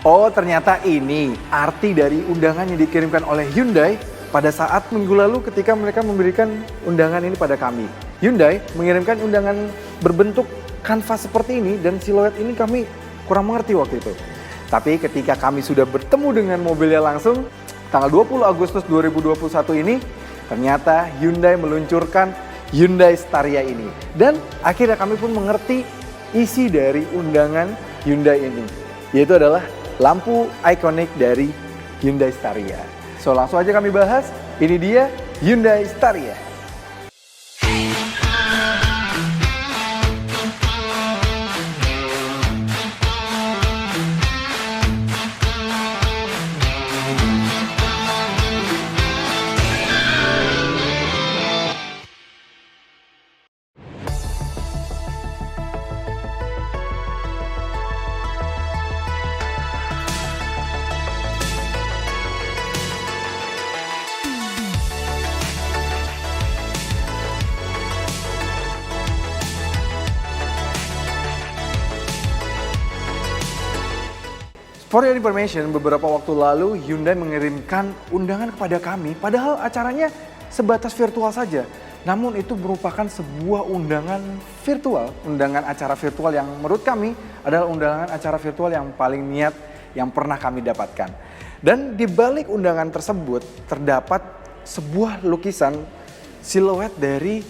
Oh, ternyata ini arti dari undangan yang dikirimkan oleh Hyundai pada saat minggu lalu ketika mereka memberikan undangan ini pada kami. Hyundai mengirimkan undangan berbentuk kanvas seperti ini dan siluet ini kami kurang mengerti waktu itu. Tapi ketika kami sudah bertemu dengan mobilnya langsung, tanggal 20 Agustus 2021 ini, ternyata Hyundai meluncurkan Hyundai Staria ini. Dan akhirnya kami pun mengerti isi dari undangan Hyundai ini, yaitu adalah lampu ikonik dari Hyundai Staria. So langsung aja kami bahas, ini dia Hyundai Staria. For your information, beberapa waktu lalu Hyundai mengirimkan undangan kepada kami, padahal acaranya sebatas virtual saja. Namun itu merupakan sebuah undangan virtual, undangan acara virtual yang menurut kami adalah undangan acara virtual yang paling niat yang pernah kami dapatkan. Dan di balik undangan tersebut terdapat sebuah lukisan siluet dari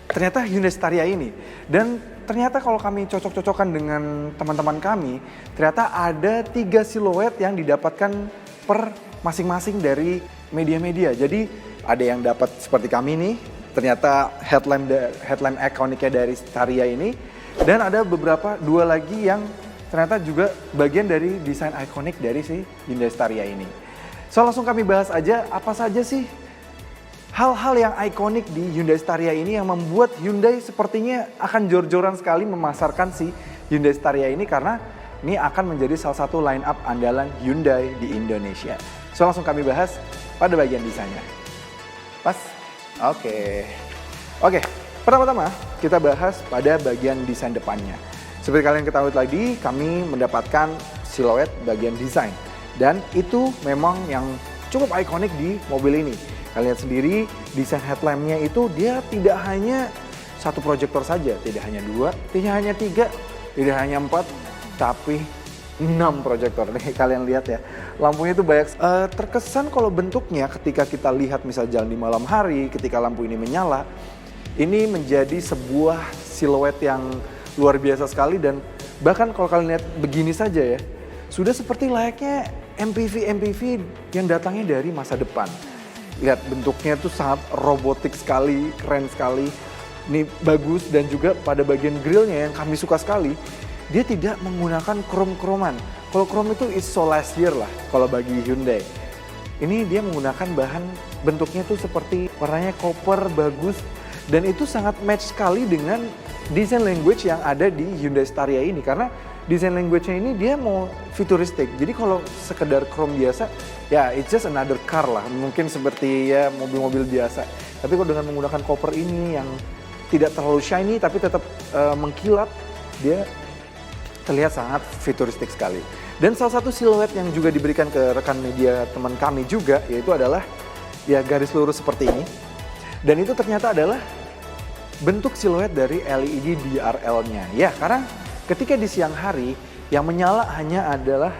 ternyata Hyundai Staria ini. Dan ternyata kalau kami cocok-cocokkan dengan teman-teman kami, ternyata ada 3 siluet yang didapatkan per masing-masing dari media-media. Jadi ada yang dapat seperti kami nih, ternyata headlamp ikoniknya dari Staria ini. Dan ada beberapa 2 lagi yang ternyata juga bagian dari desain ikonik dari si Hyundai Staria ini. So langsung kami bahas aja apa saja sih hal-hal yang ikonik di Hyundai Staria ini yang membuat Hyundai sepertinya akan jor-joran sekali memasarkan si Hyundai Staria ini karena ini akan menjadi salah satu line up andalan Hyundai di Indonesia. So langsung kami bahas pada bagian desainnya. Pas? Oke. Pertama-tama kita bahas pada bagian desain depannya. Seperti kalian ketahui tadi, kami mendapatkan siluet bagian desain. Dan itu memang yang cukup ikonik di mobil ini. Kalian lihat sendiri desain headlampnya itu dia tidak hanya satu proyektor saja, tidak hanya 2, tidak hanya 3, tidak hanya 4, tapi 6 proyektor. Nih kalian lihat ya, lampunya itu banyak. Terkesan kalau bentuknya ketika kita lihat misal jalan di malam hari, ketika lampu ini menyala, ini menjadi sebuah siluet yang luar biasa sekali dan bahkan kalau kalian lihat begini saja ya, sudah seperti layaknya MPV yang datangnya dari masa depan. Lihat bentuknya tuh sangat robotik sekali, keren sekali. Ini bagus dan juga pada bagian grillnya yang kami suka sekali, dia tidak menggunakan krom-kroman. Kalau krom itu is so last year lah kalau bagi Hyundai. Ini dia menggunakan bahan bentuknya tuh seperti warnanya copper, bagus. Dan itu sangat match sekali dengan design language yang ada di Hyundai Staria ini. Karena design language-nya ini dia mau futuristik. Jadi kalau sekedar chrome biasa, ya it's just another car lah. Mungkin seperti ya mobil-mobil biasa. Tapi kalau dengan menggunakan copper ini yang tidak terlalu shiny tapi tetap mengkilat, dia terlihat sangat futuristik sekali. Dan salah satu siluet yang juga diberikan ke rekan media teman kami juga, yaitu adalah ya garis lurus seperti ini. Dan itu ternyata adalah bentuk siluet dari LED DRL-nya. Ya, karena ketika di siang hari yang menyala hanya adalah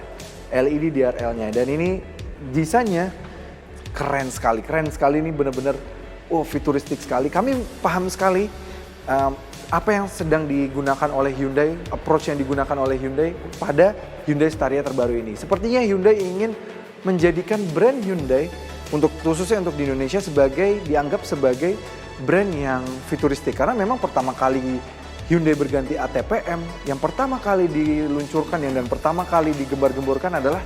LED DRL-nya. Dan ini desainnya keren sekali ini benar-benar futuristik sekali. Kami paham sekali apa yang sedang digunakan oleh Hyundai, approach yang digunakan oleh Hyundai pada Hyundai Staria terbaru ini. Sepertinya Hyundai ingin menjadikan brand Hyundai khususnya untuk di Indonesia dianggap sebagai brand yang futuristik. Karena memang pertama kali Hyundai berganti ATPM, yang pertama kali diluncurkan dan pertama kali digembar-gemborkan adalah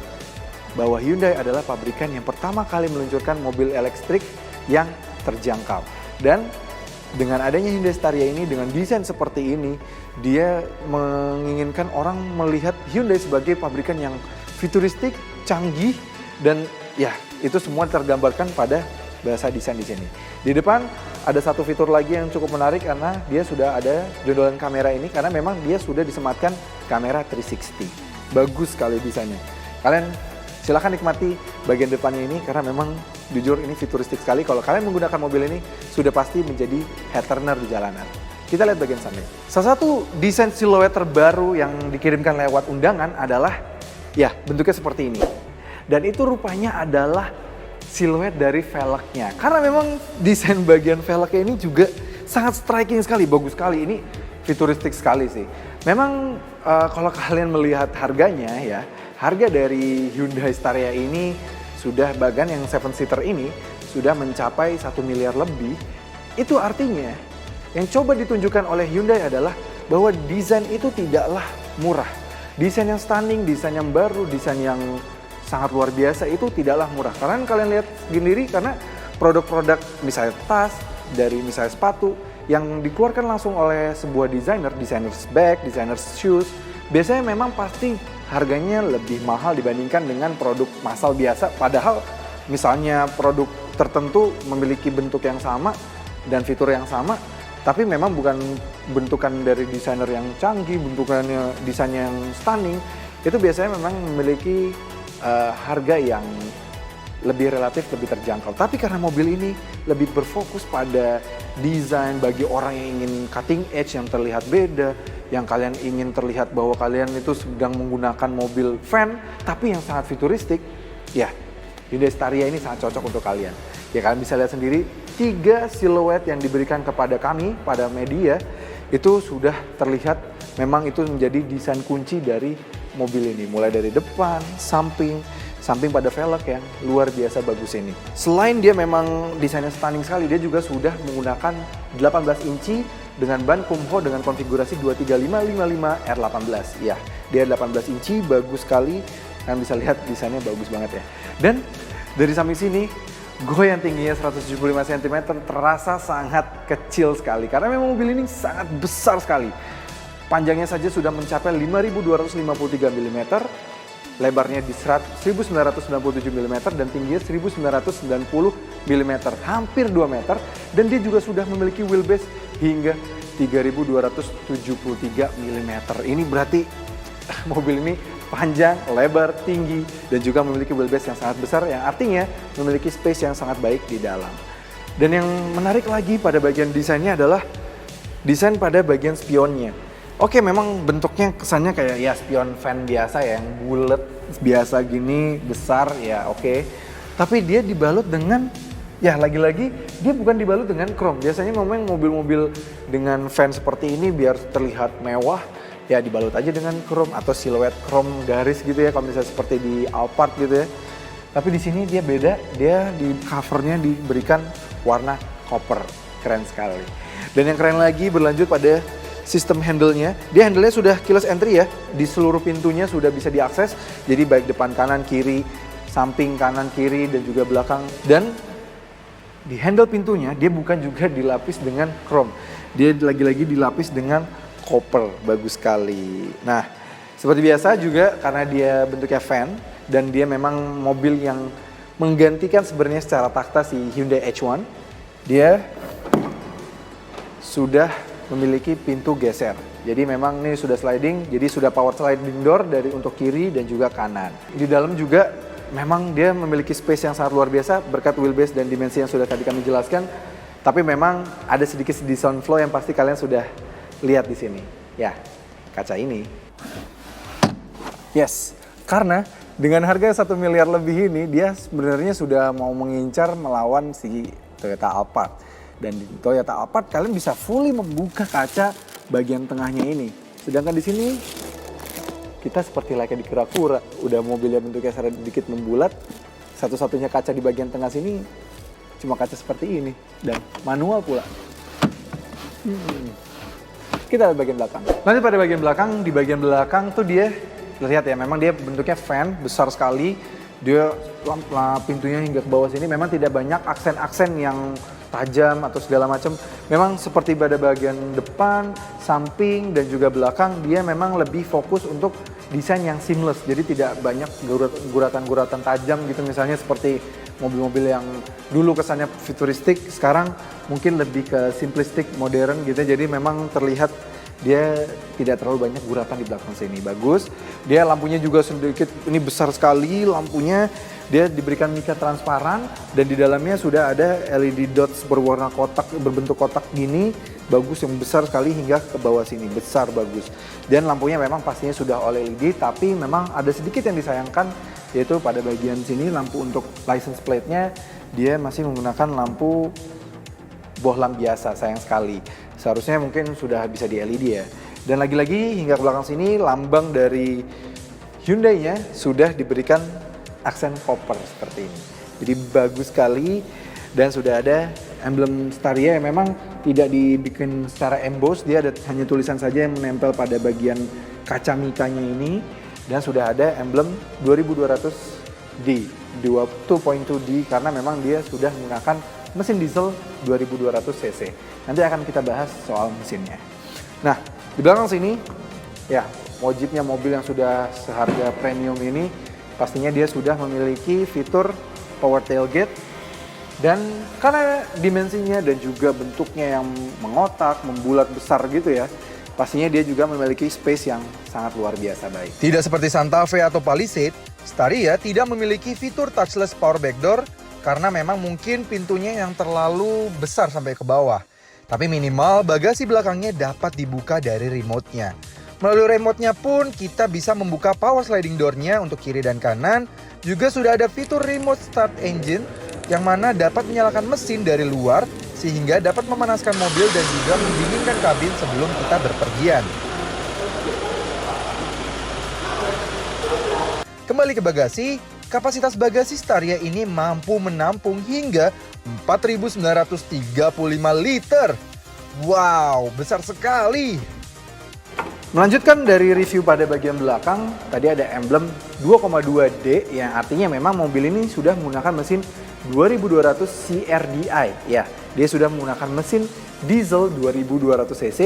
bahwa Hyundai adalah pabrikan yang pertama kali meluncurkan mobil elektrik yang terjangkau. Dan dengan adanya Hyundai Staria ini, dengan desain seperti ini, dia menginginkan orang melihat Hyundai sebagai pabrikan yang futuristik, canggih, dan ya itu semua tergambarkan pada bahasa desain di sini. Di depan ada satu fitur lagi yang cukup menarik karena dia sudah ada jondolan kamera ini karena memang dia sudah disematkan kamera 360. Bagus sekali desainnya. Kalian silahkan nikmati bagian depannya ini karena memang jujur ini futuristik sekali. Kalau kalian menggunakan mobil ini sudah pasti menjadi head turner di jalanan. Kita lihat bagian samping. Salah satu desain siluet terbaru yang dikirimkan lewat undangan adalah ya bentuknya seperti ini. Dan itu rupanya adalah siluet dari velgnya. Karena memang desain bagian velgnya ini juga sangat striking sekali, bagus sekali. Ini futuristik sekali sih. Memang kalau kalian melihat harganya ya, harga dari Hyundai Staria ini sudah bahkan yang 7-seater ini sudah mencapai 1 miliar lebih. Itu artinya yang coba ditunjukkan oleh Hyundai adalah bahwa desain itu tidaklah murah. Desain yang stunning, desain yang baru, desain yang sangat luar biasa itu tidaklah murah. Karena kalian lihat sendiri karena produk-produk misalnya tas, dari misalnya sepatu yang dikeluarkan langsung oleh sebuah desainer bag, desainer shoes, biasanya memang pasti harganya lebih mahal dibandingkan dengan produk massal biasa. Padahal misalnya produk tertentu memiliki bentuk yang sama dan fitur yang sama, tapi memang bukan bentukan dari desainer yang canggih, bentukannya desainnya yang stunning, itu biasanya memang memiliki harga yang lebih relatif, lebih terjangkau. Tapi karena mobil ini lebih berfokus pada desain bagi orang yang ingin cutting edge, yang terlihat beda, yang kalian ingin terlihat bahwa kalian itu sedang menggunakan mobil van, tapi yang sangat futuristik, ya Hyundai Staria ini sangat cocok untuk kalian. Ya kalian bisa lihat sendiri, 3 siluet yang diberikan kepada kami, pada media, itu sudah terlihat memang itu menjadi desain kunci dari mobil ini. Mulai dari depan, samping pada velg yang luar biasa bagus ini. Selain dia memang desainnya stunning sekali, dia juga sudah menggunakan 18 inci dengan ban Kumho dengan konfigurasi 23555 R18. Ya, dia 18 inci, bagus sekali. Kalian bisa lihat desainnya bagus banget ya. Dan dari samping sini, gue yang tingginya 175 cm terasa sangat kecil sekali. Karena memang mobil ini sangat besar sekali. Panjangnya saja sudah mencapai 5253 mm. Lebarnya di 1997 mm dan tingginya 1990 mm, hampir 2 meter. Dan dia juga sudah memiliki wheelbase hingga 3273 mm. Ini berarti mobil ini panjang, lebar, tinggi, dan juga memiliki wheelbase yang sangat besar, yang artinya memiliki space yang sangat baik di dalam. Dan yang menarik lagi pada bagian desainnya adalah desain pada bagian spionnya. Oke, memang bentuknya kesannya kayak ya spion van biasa ya, yang bulat biasa gini, besar ya oke. Tapi dia dibalut dengan, ya lagi-lagi dia bukan dibalut dengan chrome. Biasanya memang mobil-mobil dengan van seperti ini biar terlihat mewah, ya dibalut aja dengan chrome atau siluet chrome garis gitu ya, kalau misalnya seperti di Alphard gitu ya. Tapi di sini dia beda, dia di covernya diberikan warna copper, keren sekali. Dan yang keren lagi berlanjut pada sistem handle-nya. Dia handle-nya sudah keyless entry ya. Di seluruh pintunya sudah bisa diakses. Jadi baik depan, kanan, kiri, samping, kanan, kiri, dan juga belakang. Dan di handle pintunya dia bukan juga dilapis dengan chrome. Dia lagi-lagi dilapis dengan copper. Bagus sekali. Nah, seperti biasa juga karena dia bentuknya van dan dia memang mobil yang menggantikan sebenarnya secara takhta si Hyundai H1. Dia sudah memiliki pintu geser. Jadi memang ini sudah sliding, jadi sudah power sliding door dari untuk kiri dan juga kanan. Di dalam juga memang dia memiliki space yang sangat luar biasa berkat wheelbase dan dimensi yang sudah tadi kami jelaskan. Tapi memang ada sedikit sound flow yang pasti kalian sudah lihat di sini. Ya, kaca ini. Yes, karena dengan harga 1 miliar lebih ini dia sebenarnya sudah mau mengincar melawan si Toyota Alphard. Dan di Toyota Alphard kalian bisa fully membuka kaca bagian tengahnya ini. Sedangkan di sini kita seperti layaknya di kura-kura. Udah mobilnya bentuknya sedikit membulat. Satu-satunya kaca di bagian tengah sini cuma kaca seperti ini. Dan manual pula. Kita lihat bagian belakang. Lanjut pada bagian belakang. Di bagian belakang tuh dia, lihat ya, memang dia bentuknya van, besar sekali. Dia pintunya hingga ke bawah sini memang tidak banyak aksen-aksen yang tajam atau segala macam. Memang seperti pada bagian depan, samping, dan juga belakang dia memang lebih fokus untuk desain yang seamless. Jadi tidak banyak guratan-guratan tajam gitu, misalnya seperti mobil-mobil yang dulu kesannya futuristik, sekarang mungkin lebih ke simplistik, modern gitu. Jadi memang terlihat dia tidak terlalu banyak guratan di belakang sini. Bagus. Dia lampunya juga sedikit, ini besar sekali lampunya. Dia diberikan mica transparan dan di dalamnya sudah ada LED dots berwarna kotak, berbentuk kotak gini. Bagus, yang besar sekali hingga ke bawah sini. Besar, bagus. Dan lampunya memang pastinya sudah OLED, tapi memang ada sedikit yang disayangkan, yaitu pada bagian sini lampu untuk license plate-nya dia masih menggunakan lampu bohlam biasa, sayang sekali. Seharusnya mungkin sudah bisa di LED ya. Dan lagi-lagi hingga ke belakang sini lambang dari Hyundai-nya sudah diberikan aksen copper seperti ini. Jadi bagus sekali dan sudah ada emblem Staria yang memang tidak dibikin secara emboss, dia ada hanya tulisan saja yang menempel pada bagian kaca mikanya ini dan sudah ada emblem 2200D, 2.2D karena memang dia sudah menggunakan mesin diesel 2200 cc. Nanti akan kita bahas soal mesinnya. Nah, di belakang sini, ya wajibnya mobil yang sudah seharga premium ini, pastinya dia sudah memiliki fitur power tailgate. Dan karena dimensinya dan juga bentuknya yang mengotak, membulat besar gitu ya, pastinya dia juga memiliki space yang sangat luar biasa baik. Tidak seperti Santa Fe atau Palisade, Staria tidak memiliki fitur touchless power back door karena memang mungkin pintunya yang terlalu besar sampai ke bawah. Tapi minimal bagasi belakangnya dapat dibuka dari remote-nya. Melalui remote-nya pun kita bisa membuka power sliding door-nya untuk kiri dan kanan. Juga sudah ada fitur remote start engine yang mana dapat menyalakan mesin dari luar sehingga dapat memanaskan mobil dan juga mendinginkan kabin sebelum kita berpergian. Kembali ke bagasi, kapasitas bagasi Staria ini mampu menampung hingga 4.935 liter. Wow, besar sekali. Melanjutkan dari review pada bagian belakang, tadi ada emblem 2,2D yang artinya memang mobil ini sudah menggunakan mesin 2200 CRDI. Ya, dia sudah menggunakan mesin diesel 2200 cc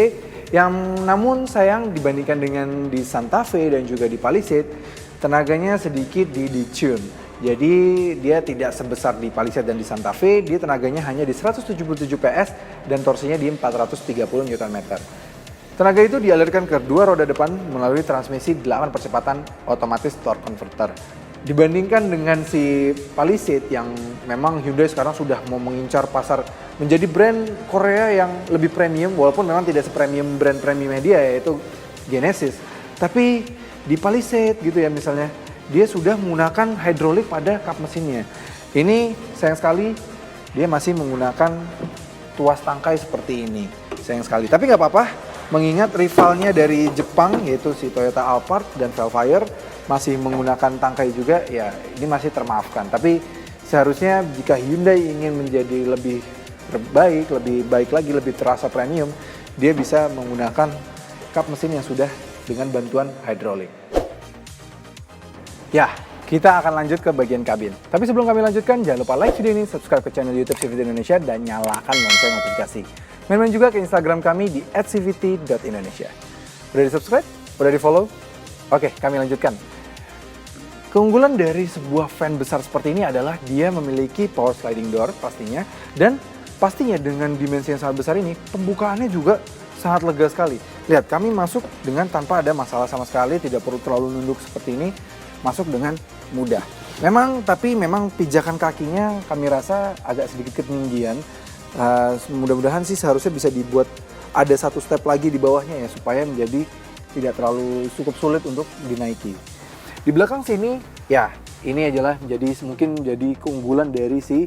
yang namun sayang dibandingkan dengan di Santa Fe dan juga di Palisade, tenaganya sedikit di-tune. Jadi dia tidak sebesar di Palisade dan di Santa Fe, dia tenaganya hanya di 177 PS dan torsinya di 430 Nm. Tenaga itu dialirkan ke dua roda depan melalui transmisi 8 percepatan otomatis torque converter. Dibandingkan dengan si Palisade yang memang Hyundai sekarang sudah mau mengincar pasar menjadi brand Korea yang lebih premium, walaupun memang tidak sepremium brand premium media yaitu Genesis. Tapi di Palisade gitu ya misalnya, dia sudah menggunakan hidrolik pada kap mesinnya. Ini sayang sekali dia masih menggunakan tuas tangkai seperti ini. Sayang sekali, tapi nggak apa-apa. Mengingat rivalnya dari Jepang yaitu si Toyota Alphard dan Velfire masih menggunakan tangkai juga, ya ini masih termaafkan. Tapi seharusnya jika Hyundai ingin menjadi lebih baik lagi, lebih terasa premium, dia bisa menggunakan kap mesin yang sudah dengan bantuan hidrolik. Ya, kita akan lanjut ke bagian kabin. Tapi sebelum kami lanjutkan, jangan lupa like video ini, subscribe ke channel YouTube CVT Indonesia, dan nyalakan lonceng notifikasi. Main-main juga ke Instagram kami di @cvt.indonesia. Udah di-subscribe? Udah di-follow? Oke, kami lanjutkan. Keunggulan dari sebuah van besar seperti ini adalah dia memiliki power sliding door pastinya, dan pastinya dengan dimensi yang sangat besar ini, pembukaannya juga sangat lega sekali. Lihat, kami masuk dengan tanpa ada masalah sama sekali, tidak perlu terlalu nunduk seperti ini, masuk dengan mudah. Tapi memang pijakan kakinya kami rasa agak sedikit ketinggian. Mudah-mudahan sih seharusnya bisa dibuat ada satu step lagi di bawahnya ya, supaya menjadi tidak terlalu cukup sulit untuk dinaiki. Di belakang sini, ya ini adalah mungkin menjadi keunggulan dari si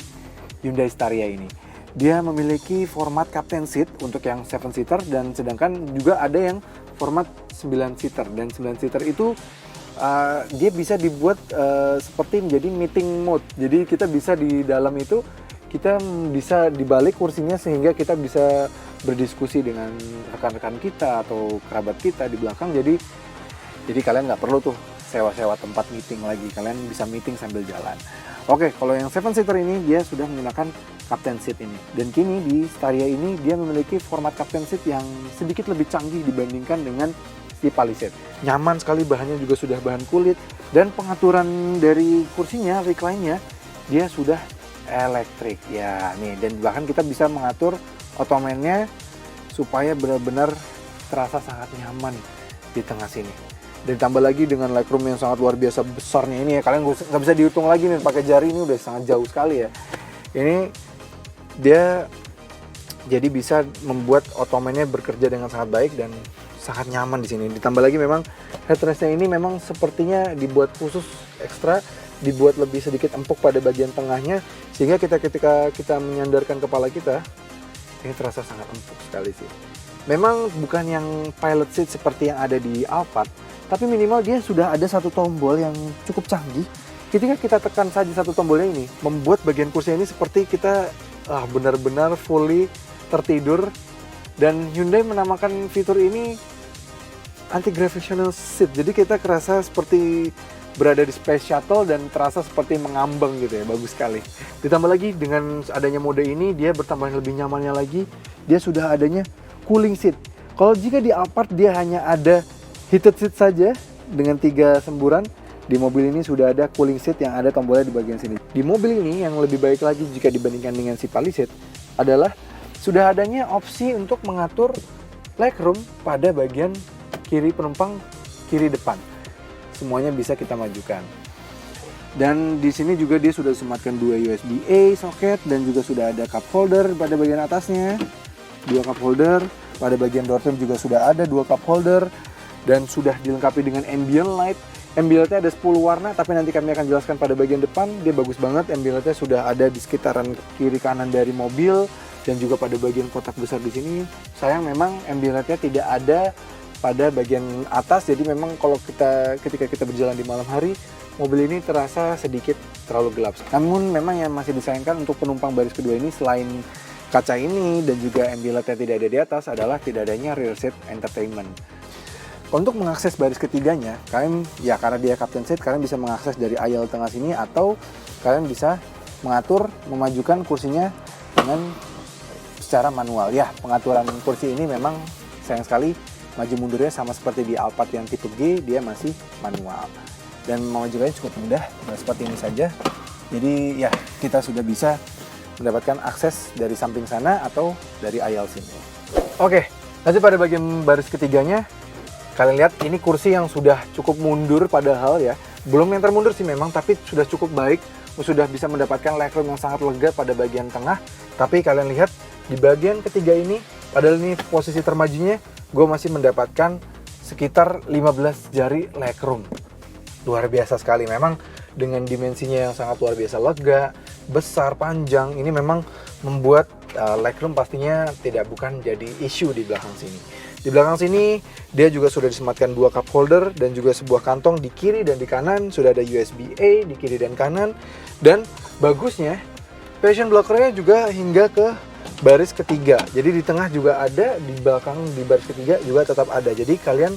Hyundai Staria ini. Dia memiliki format captain seat untuk yang 7 seater, dan sedangkan juga ada yang format 9 seater. Dan 9 seater itu dia bisa dibuat seperti menjadi meeting mode. Jadi kita bisa di dalam itu, kita bisa dibalik kursinya sehingga kita bisa berdiskusi dengan rekan-rekan kita atau kerabat kita di belakang. Jadi kalian nggak perlu tuh sewa-sewa tempat meeting lagi, kalian bisa meeting sambil jalan. Oke, kalau yang 7 seater ini dia sudah menggunakan captain seat ini. Dan kini di Staria ini dia memiliki format captain seat yang sedikit lebih canggih dibandingkan dengan si Palisade. Nyaman sekali, bahannya juga sudah bahan kulit, dan pengaturan dari kursinya, recline-nya dia sudah elektrik ya nih, dan bahkan kita bisa mengatur ottoman-nya supaya benar-benar terasa sangat nyaman di tengah sini. Dan tambah lagi dengan legroom yang sangat luar biasa besarnya ini ya, kalian nggak bisa dihitung lagi nih pakai jari, ini udah sangat jauh sekali ya. Ini dia jadi bisa membuat ottomannya bekerja dengan sangat baik dan sangat nyaman di sini. Ditambah lagi memang headrestnya ini memang sepertinya dibuat khusus ekstra, dibuat lebih sedikit empuk pada bagian tengahnya, sehingga ketika kita menyandarkan kepala kita, ini terasa sangat empuk sekali sih. Memang bukan yang pilot seat seperti yang ada di Alphard, tapi minimal dia sudah ada satu tombol yang cukup canggih. Ketika kita tekan saja satu tombolnya ini, membuat bagian kursi ini seperti kita benar-benar fully tertidur. Dan Hyundai menamakan fitur ini anti-gravitational seat. Jadi kita kerasa seperti berada di space shuttle dan terasa seperti mengambang gitu ya, bagus sekali. Ditambah lagi dengan adanya mode ini, dia bertambah lebih nyamannya lagi, dia sudah adanya cooling seat. Kalau jika di Alphard dia hanya ada heated seat saja dengan 3 semburan, di mobil ini sudah ada cooling seat yang ada tombolnya di bagian sini. Di mobil ini yang lebih baik lagi jika dibandingkan dengan si Palisade adalah sudah adanya opsi untuk mengatur legroom pada bagian kiri penumpang, kiri depan. Semuanya bisa kita majukan. Dan di sini juga dia sudah sematkan 2 USB-A soket dan juga sudah ada cup holder pada bagian atasnya. 2 cup holder, pada bagian door trim juga sudah ada 2 cup holder dan sudah dilengkapi dengan ambient light. Ambient lightnya ada 10 warna, tapi nanti kami akan jelaskan pada bagian depan. Dia bagus banget, ambient lightnya sudah ada di sekitaran kiri kanan dari mobil dan juga pada bagian kotak besar di sini. Sayang memang ambient lightnya tidak ada pada bagian atas, jadi memang kalau ketika kita berjalan di malam hari, mobil ini terasa sedikit terlalu gelap. Namun memang yang masih disayangkan untuk penumpang baris kedua ini, selain kaca ini dan juga ambient lightnya tidak ada di atas, adalah tidak adanya rear seat entertainment. Untuk mengakses baris ketiganya, kalian ya karena dia captain seat, kalian bisa mengakses dari aisle tengah sini atau kalian bisa mengatur, memajukan kursinya dengan secara manual. Ya, pengaturan kursi ini memang sayang sekali maju mundurnya sama seperti di Alphard yang tipe G, dia masih manual. Dan memajukannya cukup mudah, seperti ini saja. Jadi ya, kita sudah bisa mendapatkan akses dari samping sana atau dari aisle sini. Oke, lanjut pada bagian baris ketiganya. Kalian lihat ini kursi yang sudah cukup mundur padahal ya. Belum yang termundur sih memang, tapi sudah cukup baik. Sudah bisa mendapatkan legroom yang sangat lega pada bagian tengah. Tapi kalian lihat di bagian ketiga ini, padahal ini posisi termajunya, gue masih mendapatkan sekitar 15 jari legroom. Luar biasa sekali, memang dengan dimensinya yang sangat luar biasa lega, besar, panjang, ini memang membuat legroom pastinya bukan jadi isu di belakang sini. Di belakang sini dia juga sudah disematkan 2 cup holder dan juga sebuah kantong di kiri dan di kanan, sudah ada USB-A di kiri dan kanan. Dan bagusnya passion blockernya juga hingga ke baris ketiga. Jadi di tengah juga ada, di belakang di baris ketiga juga tetap ada. Jadi kalian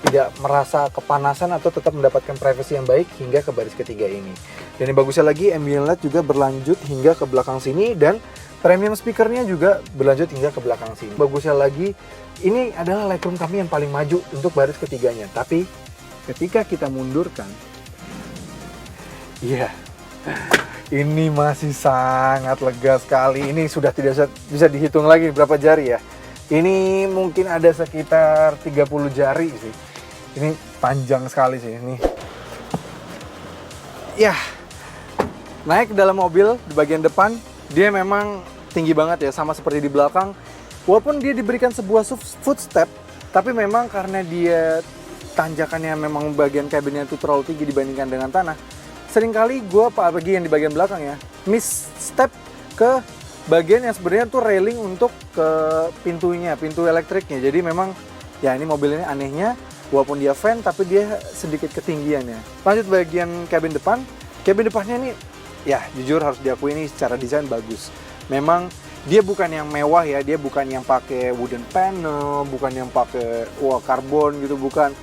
tidak merasa kepanasan atau tetap mendapatkan privasi yang baik hingga ke baris ketiga ini. Dan yang bagusnya lagi, ambient light juga berlanjut hingga ke belakang sini dan premium speakernya juga berlanjut hingga ke belakang sini. Bagusnya lagi, ini adalah legroom kami yang paling maju untuk baris ketiganya. Tapi ketika kita mundurkan, ini masih sangat lega sekali. Ini sudah tidak bisa dihitung lagi berapa jari ya. Ini mungkin ada sekitar 30 jari sih. Ini panjang sekali sih ini. Ya, naik ke dalam mobil di bagian depan, dia memang tinggi banget ya, sama seperti di belakang. Walaupun dia diberikan sebuah footstep, tapi memang karena dia tanjakannya memang bagian kabinnya itu terlalu tinggi dibandingkan dengan tanah, seringkali gue apalagi yang di bagian belakang ya, miss step ke bagian yang sebenarnya tuh railing untuk ke pintunya, pintu elektriknya. Jadi memang ya ini mobil ini anehnya, walaupun dia van tapi dia sedikit ketinggiannya. Lanjut bagian kabin depan. Kabin depannya ini ya jujur harus diakui ini secara desain bagus. Memang dia bukan yang mewah ya, dia bukan yang pakai wooden panel, bukan yang pakai karbon gitu, bukan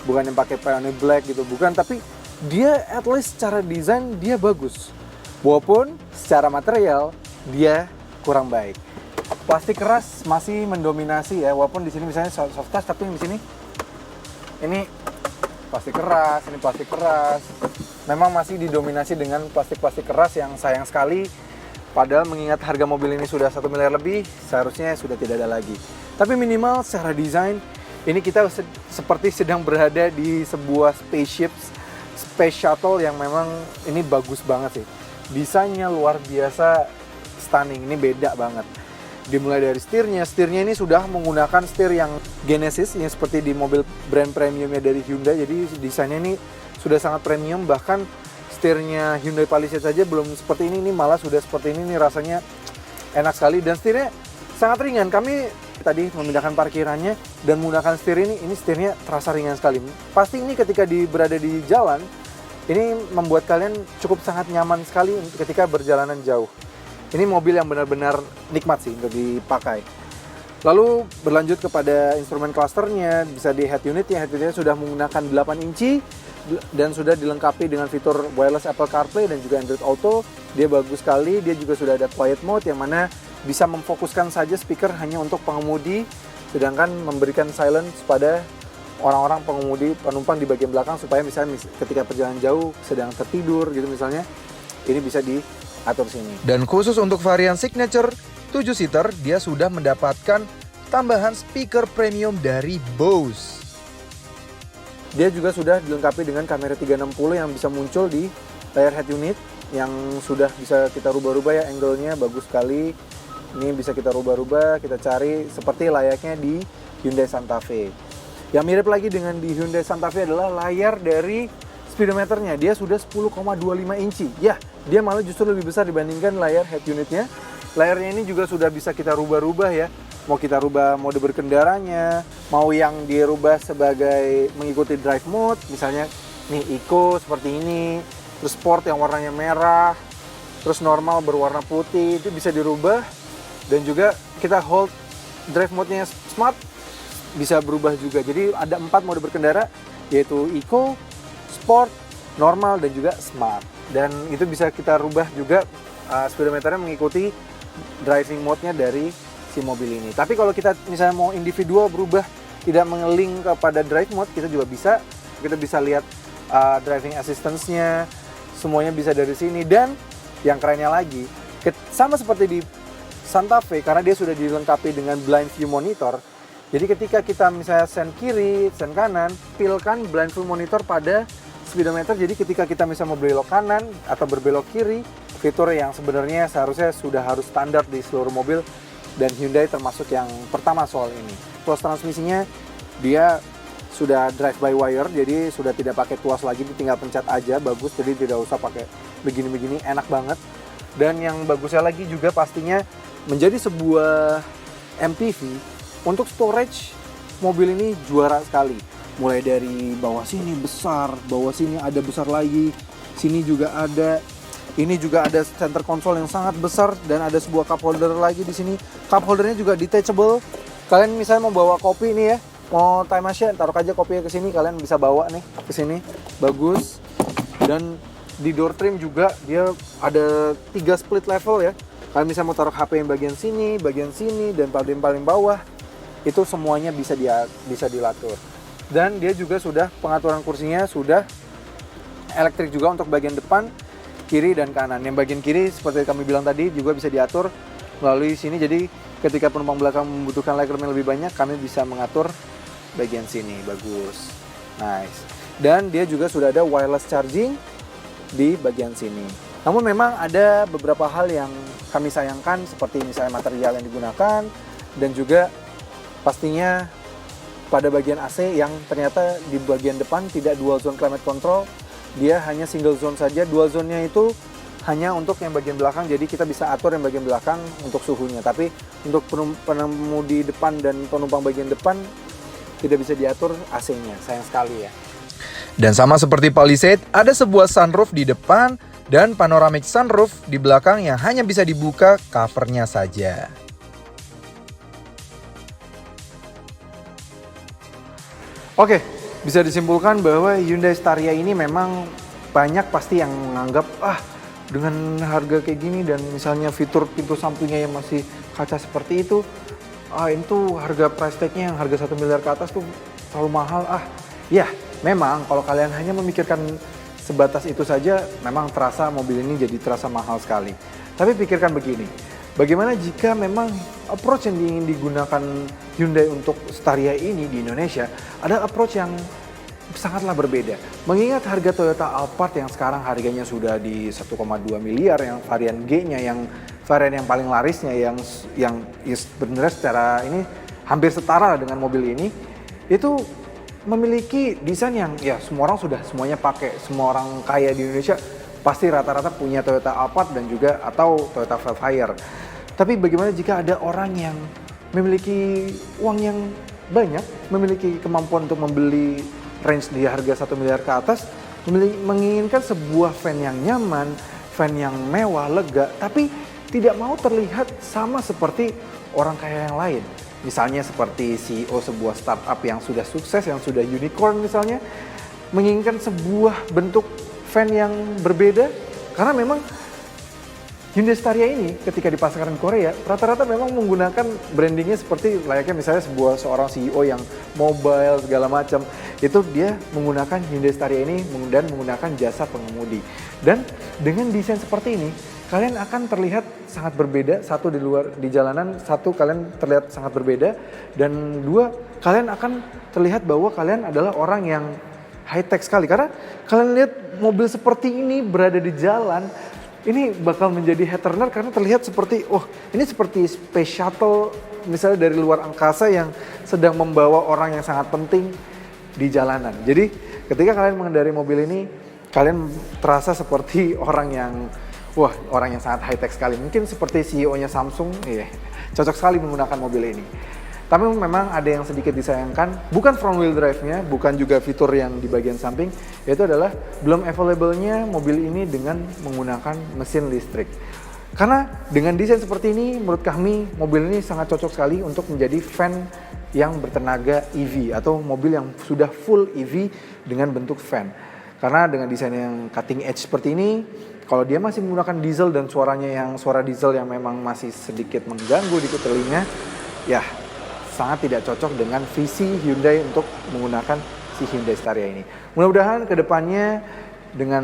yang pakai peony black gitu, bukan, tapi dia at least secara desain dia bagus. Walaupun secara material dia kurang baik. Plastik keras masih mendominasi ya, walaupun di sini misalnya soft touch, tapi di sini ini plastik keras, ini plastik keras. Memang masih didominasi dengan plastik-plastik keras yang sayang sekali. Padahal mengingat harga mobil ini sudah 1 miliar lebih, seharusnya sudah tidak ada lagi. Tapi minimal secara desain, Ini kita seperti sedang berada di sebuah space shuttle yang memang ini bagus banget sih. Desainnya luar biasa stunning, ini beda banget. Dimulai dari setirnya ini sudah menggunakan setir yang Genesis, yang seperti di mobil brand premiumnya dari Hyundai. Jadi desainnya ini sudah sangat premium, bahkan setirnya Hyundai Palisade saja belum seperti ini malah sudah seperti ini rasanya enak sekali. Dan setirnya sangat ringan. Kami tadi memindahkan parkirannya dan menggunakan setir ini setirnya terasa ringan sekali. Pasti ini ketika berada di jalan, ini membuat kalian cukup sangat nyaman sekali ketika berjalanan jauh. Ini mobil yang benar-benar nikmat sih untuk dipakai. Lalu berlanjut kepada instrumen clusternya, bisa di head unitnya sudah menggunakan 8 inci dan sudah dilengkapi dengan fitur wireless Apple CarPlay dan juga Android Auto. Dia bagus sekali, dia juga sudah ada quiet mode yang mana bisa memfokuskan saja speaker hanya untuk pengemudi, sedangkan memberikan silence pada orang-orang pengemudi penumpang di bagian belakang supaya misalnya ketika perjalanan jauh sedang tertidur gitu misalnya, ini bisa diatur sini. Dan khusus untuk varian Signature 7-seater, dia sudah mendapatkan tambahan speaker premium dari Bose. Dia juga sudah dilengkapi dengan kamera 360 yang bisa muncul di layar head unit, yang sudah bisa kita rubah-rubah ya, angle-nya bagus sekali. Ini bisa kita rubah-rubah, kita cari seperti layaknya di Hyundai Santa Fe. Yang mirip lagi dengan di Hyundai Santa Fe adalah layar dari speedometernya. Dia sudah 10,25 inci. Ya, dia malah justru lebih besar dibandingkan layar head unitnya. Layarnya ini juga sudah bisa kita rubah-rubah ya. Mau kita rubah mode berkendaranya, mau yang dirubah sebagai mengikuti drive mode, misalnya nih Eco seperti ini, terus Sport yang warnanya merah, terus normal berwarna putih, itu bisa dirubah. Dan juga kita hold drive mode-nya Smart, bisa berubah juga. Jadi ada 4 mode berkendara, yaitu Eco, Sport, Normal, dan juga Smart. Dan itu bisa kita rubah juga speedometernya mengikuti driving mode-nya dari si mobil ini. Tapi kalau kita misalnya mau individual berubah, tidak mengeling kepada drive mode, kita juga bisa. Kita bisa lihat driving assistance-nya, semuanya bisa dari sini. Dan yang kerennya lagi, sama seperti di Santa Fe, karena dia sudah dilengkapi dengan blind view monitor. Jadi ketika kita misalnya sen kiri, sen kanan, pilkan blind view monitor pada speedometer. Jadi ketika kita misalnya mau belok kanan atau berbelok kiri, fitur yang sebenarnya seharusnya sudah harus standar di seluruh mobil, dan Hyundai termasuk yang pertama soal ini. Tuas transmisinya dia sudah drive by wire, jadi sudah tidak pakai tuas lagi, tinggal pencet aja, bagus. Jadi tidak usah pakai begini-begini, enak banget. Dan yang bagusnya lagi juga pastinya menjadi sebuah MPV, untuk storage mobil ini juara sekali. Mulai dari bawah sini besar, bawah sini ada besar lagi, sini juga ada. Ini juga ada center console yang sangat besar dan ada sebuah cup holder lagi di sini. Cup holdernya juga detachable. Kalian misalnya mau bawa kopi nih ya, mau time machine, taruh aja kopinya ke sini, kalian bisa bawa nih ke sini. Bagus. Dan di door trim juga dia ada 3 split level ya. Kalian bisa mau taruh HP yang bagian sini, dan paling bawah. Itu semuanya bisa diatur. Dan dia juga sudah pengaturan kursinya sudah elektrik juga untuk bagian depan, kiri dan kanan. Yang bagian kiri seperti kami bilang tadi juga bisa diatur melalui sini. Jadi ketika penumpang belakang membutuhkan legroom yang lebih banyak, kami bisa mengatur bagian sini. Bagus. Nice. Dan dia juga sudah ada wireless charging di bagian sini. Namun memang ada beberapa hal yang kami sayangkan, seperti misalnya material yang digunakan, dan juga pastinya pada bagian AC yang ternyata di bagian depan tidak dual zone climate control, dia hanya single zone saja. Dual zone-nya itu hanya untuk yang bagian belakang, jadi kita bisa atur yang bagian belakang untuk suhunya. Tapi untuk pengemudi depan dan penumpang bagian depan tidak bisa diatur AC-nya, sayang sekali ya. Dan sama seperti Palisade, ada sebuah sunroof di depan dan panoramic sunroof di belakang yang hanya bisa dibuka covernya saja. Oke, bisa disimpulkan bahwa Hyundai Staria ini memang banyak pasti yang menganggap dengan harga kayak gini dan misalnya fitur pintu sampingnya yang masih kaca seperti itu harga price tag-nya yang harga 1 miliar ke atas tuh terlalu mahal. Ya, memang kalau kalian hanya memikirkan sebatas itu saja, memang terasa mobil ini jadi terasa mahal sekali. Tapi pikirkan begini, bagaimana jika memang approach yang ingin digunakan Hyundai untuk Staria ini di Indonesia adalah approach yang sangatlah berbeda. Mengingat harga Toyota Alphard yang sekarang harganya sudah di 1,2 miliar, yang varian G-nya, yang varian yang paling larisnya, yang sebenarnya secara ini hampir setara dengan mobil ini, itu memiliki desain yang ya semua orang sudah semuanya pakai. Semua orang kaya di Indonesia pasti rata-rata punya Toyota Alphard dan juga atau Toyota Velfire. Tapi bagaimana jika ada orang yang memiliki uang yang banyak, memiliki kemampuan untuk membeli range di harga 1 miliar ke atas, menginginkan sebuah van yang nyaman, van yang mewah, lega, tapi tidak mau terlihat sama seperti orang kaya yang lain. Misalnya seperti CEO sebuah startup yang sudah sukses, yang sudah unicorn misalnya, menginginkan sebuah bentuk van yang berbeda, karena memang Hyundai Staria ini ketika dipasarkan di Korea rata-rata memang menggunakan brandingnya seperti layaknya misalnya seorang CEO yang mobile segala macam, itu dia menggunakan Hyundai Staria ini dan menggunakan jasa pengemudi. Dan dengan desain seperti ini kalian akan terlihat sangat berbeda, satu di jalanan, satu kalian terlihat sangat berbeda, dan dua kalian akan terlihat bahwa kalian adalah orang yang high tech sekali, karena kalian lihat mobil seperti ini berada di jalan. Ini bakal menjadi head turner karena terlihat seperti, ini seperti space shuttle misalnya dari luar angkasa yang sedang membawa orang yang sangat penting di jalanan. Jadi ketika kalian mengendarai mobil ini, kalian terasa seperti orang yang sangat high tech sekali. Mungkin seperti CEO-nya Samsung, cocok sekali menggunakan mobil ini. Tapi memang ada yang sedikit disayangkan, bukan front wheel drive-nya, bukan juga fitur yang di bagian samping, yaitu adalah belum available-nya mobil ini dengan menggunakan mesin listrik. Karena dengan desain seperti ini, menurut kami mobil ini sangat cocok sekali untuk menjadi van yang bertenaga EV atau mobil yang sudah full EV dengan bentuk van. Karena dengan desain yang cutting edge seperti ini, kalau dia masih menggunakan diesel dan suara diesel yang memang masih sedikit mengganggu di telinga, ya sangat tidak cocok dengan visi Hyundai untuk menggunakan si Hyundai Staria ini. Mudah-mudahan kedepannya dengan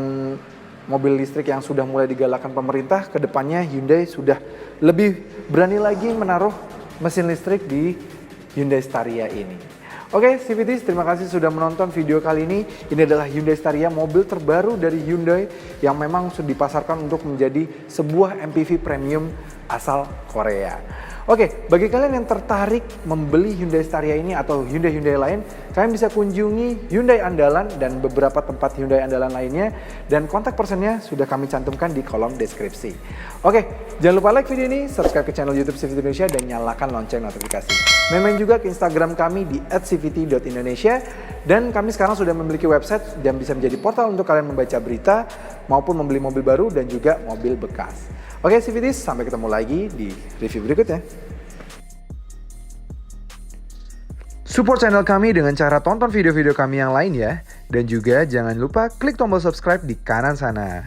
mobil listrik yang sudah mulai digalakkan pemerintah, kedepannya Hyundai sudah lebih berani lagi menaruh mesin listrik di Hyundai Staria ini. Oke, CVTs, terima kasih sudah menonton video kali ini. Ini adalah Hyundai Staria, mobil terbaru dari Hyundai yang memang sudah dipasarkan untuk menjadi sebuah MPV premium asal Korea. Oke, bagi kalian yang tertarik membeli Hyundai Staria ini atau Hyundai lain, kalian bisa kunjungi Hyundai Andalan dan beberapa tempat Hyundai Andalan lainnya, dan kontak personnya sudah kami cantumkan di kolom deskripsi. Oke, jangan lupa like video ini, subscribe ke channel YouTube CVT Indonesia, dan nyalakan lonceng notifikasi. Main juga ke Instagram kami di @cvt.indonesia, dan kami sekarang sudah memiliki website dan bisa menjadi portal untuk kalian membaca berita maupun membeli mobil baru dan juga mobil bekas. Oke, CVTs, sampai ketemu lagi di review berikutnya. Support channel kami dengan cara tonton video-video kami yang lain ya. Dan juga jangan lupa klik tombol subscribe di kanan sana.